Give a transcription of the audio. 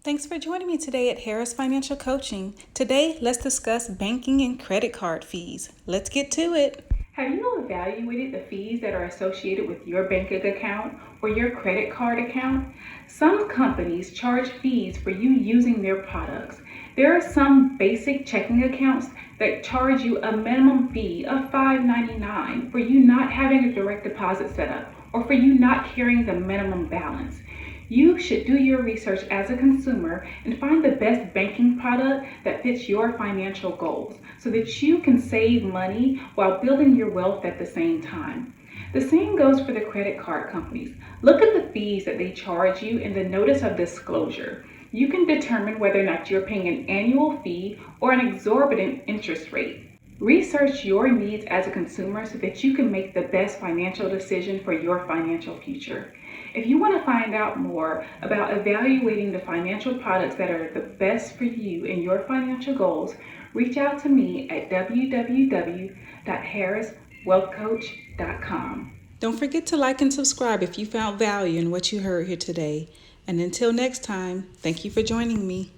Thanks for joining me today at Harris Financial Coaching. Today, let's discuss banking and credit card fees. Let's get to it. Have you evaluated the fees that are associated with your banking account or your credit card account? Some companies charge fees for you using their products. There are some basic checking accounts that charge you a minimum fee of $5.99 for you not having a direct deposit set up or for you not carrying the minimum balance. You should do your research as a consumer and find the best banking product that fits your financial goals so that you can save money while building your wealth at the same time. The same goes for the credit card companies. Look at the fees that they charge you in the notice of disclosure. You can determine whether or not you're paying an annual fee or an exorbitant interest rate. Research your needs as a consumer so that you can make the best financial decision for your financial future. If you want to find out more about evaluating the financial products that are the best for you and your financial goals, reach out to me at www.harriswealthcoach.com. Don't forget to like and subscribe if you found value in what you heard here today. And until next time, thank you for joining me.